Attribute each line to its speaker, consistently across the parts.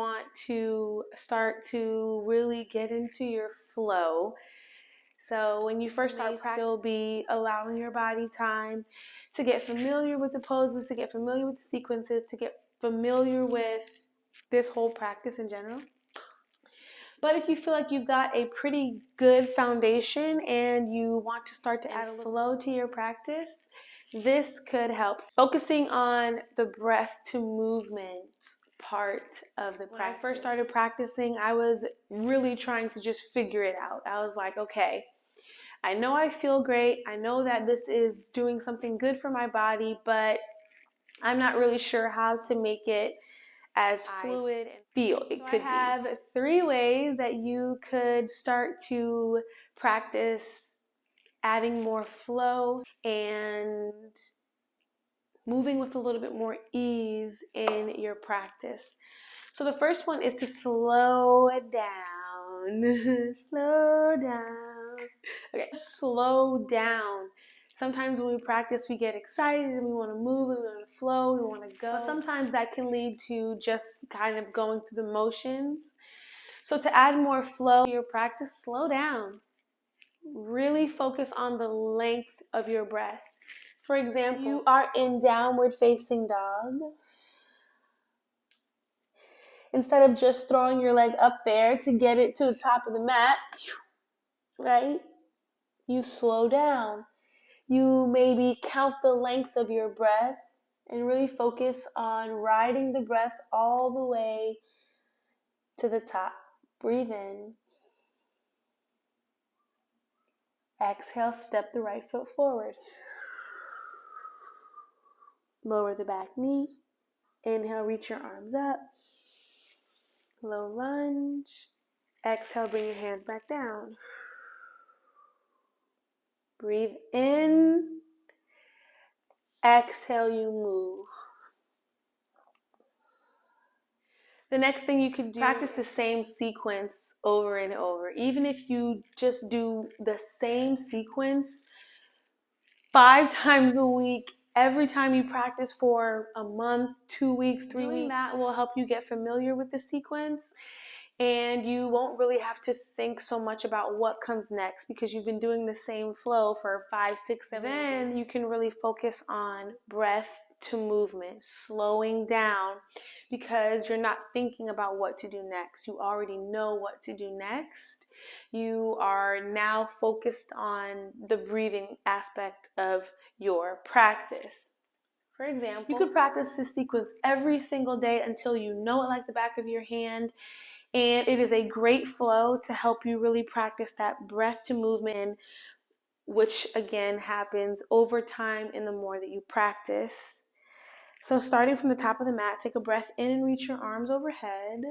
Speaker 1: want to start to really get into your flow. So when you first start practicing, still be allowing your body time to get familiar with the poses, to get familiar with the sequences, to get familiar with this whole practice in general. But if you feel like you've got a pretty good foundation and you want to start to add a little flow to your practice, this could help. Focusing on the breath to movement part of the practice. When I first started practicing, I was really trying to just figure it out. I was like, okay, I know I feel great. I know that this is doing something good for my body, but I'm not really sure how to make it as fluid and feel it could be. I have 3 ways that you could start to practice adding more flow and moving with a little bit more ease in your practice. So the first one is to slow down. Slow down. Okay, slow down. Sometimes when we practice, we get excited and we want to move, we want to flow, we want to go. But sometimes that can lead to just kind of going through the motions. So to add more flow to your practice, slow down. Really focus on the length of your breath. For example, you are in downward facing dog. Instead of just throwing your leg up there to get it to the top of the mat, right? You slow down. You maybe count the length of your breath and really focus on riding the breath all the way to the top. Breathe in. Exhale, step the right foot forward. Lower the back knee. Inhale, reach your arms up. Low lunge. Exhale, bring your hands back down. Breathe in. Exhale, you move. The next thing you could do, practice the same sequence over and over. Even if you just do the same sequence 5 times a week, every time you practice for a month, 2 weeks, 3 weeks, that will help you get familiar with the sequence. And you won't really have to think so much about what comes next because you've been doing the same flow for 5, 6, 7. Then you can really focus on breath to movement, slowing down because you're not thinking about what to do next. You already know what to do next. You are now focused on the breathing aspect of your practice. For example, you could practice this sequence every single day until you know it like the back of your hand. And it is a great flow to help you really practice that breath to movement, which again happens over time and the more that you practice. So starting from the top of the mat, take a breath in and reach your arms overhead.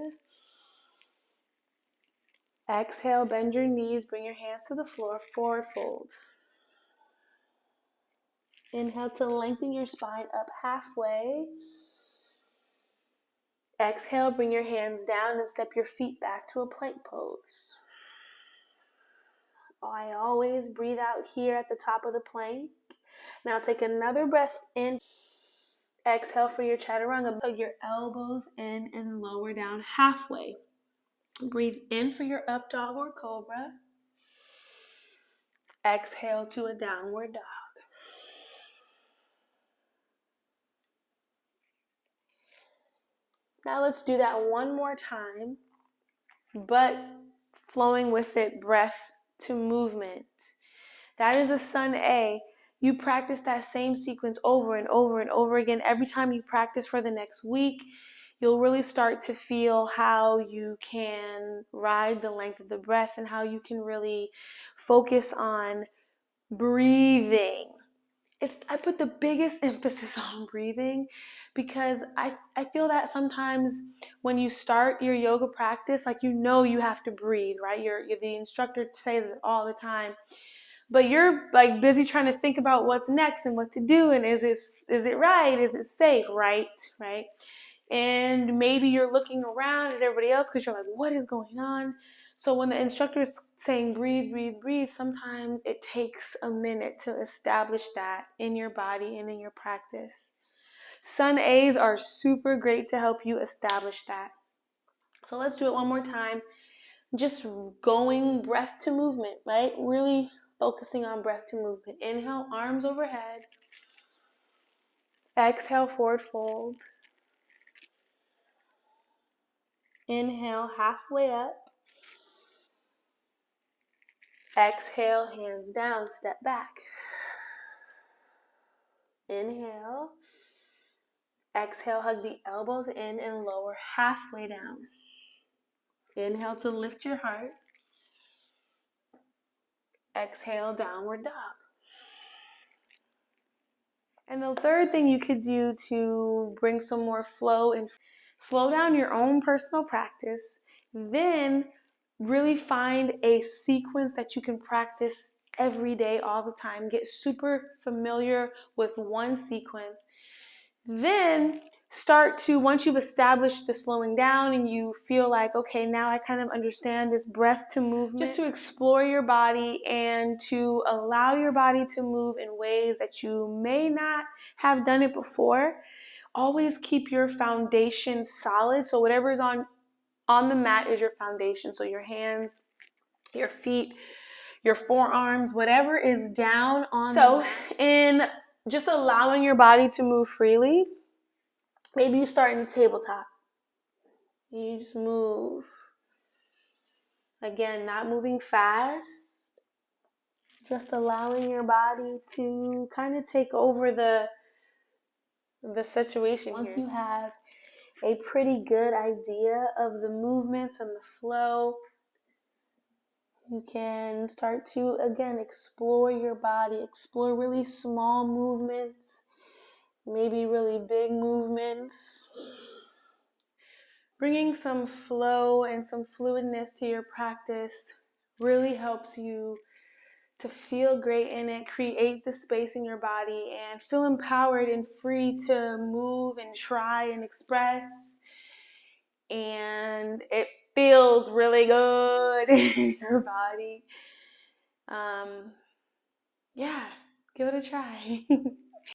Speaker 1: Exhale, bend your knees, bring your hands to the floor, forward fold. Inhale to lengthen your spine up halfway. Exhale, bring your hands down and step your feet back to a plank pose. I always breathe out here at the top of the plank. Now take another breath in. Exhale for your chaturanga. Plug your elbows in and lower down halfway. Breathe in for your up dog or cobra. Exhale to a downward dog. Now let's do that one more time, but flowing with it, breath to movement. That is a Sun A. You practice that same sequence over and over and over again. Every time you practice for the next week, you'll really start to feel how you can ride the length of the breath and how you can really focus on breathing. I put the biggest emphasis on breathing because I feel that sometimes when you start your yoga practice, like you know you have to breathe, right? You're the instructor says it all the time. But you're like busy trying to think about what's next and what to do and is it right? Is it safe? Right? And maybe you're looking around at everybody else because you're like, what is going on? So when the instructor is saying breathe, breathe, breathe, sometimes it takes a minute to establish that in your body and in your practice. Sun A's are super great to help you establish that. So let's do it one more time. Just going breath to movement, right? Really focusing on breath to movement. Inhale, arms overhead. Exhale, forward fold. Inhale, halfway up. Exhale, hands down, step back. Inhale. Exhale, hug the elbows in and lower halfway down. Inhale to lift your heart. Exhale, downward dog. And the third thing you could do to bring some more flow and slow down your own personal practice, then really find a sequence that you can practice every day, all the time. Get super familiar with one sequence. Then start to, once you've established the slowing down and you feel like, okay, now I kind of understand this breath to movement, just to explore your body and to allow your body to move in ways that you may not have done it before. Always keep your foundation solid. So whatever is on the mat is your foundation. So your hands, your feet, your forearms, whatever is down on the mat. So in just allowing your body to move freely, maybe you start in the tabletop. You just move. Again, not moving fast. Just allowing your body to kind of take over the situation. Once you have a pretty good idea of the movements and the flow, you can start to, again, explore your body. Explore really small movements, maybe really big movements. Bringing some flow and some fluidness to your practice really helps you to feel great in it, create the space in your body, and feel empowered and free to move and try and express. And it feels really good in your body. Yeah, give it a try.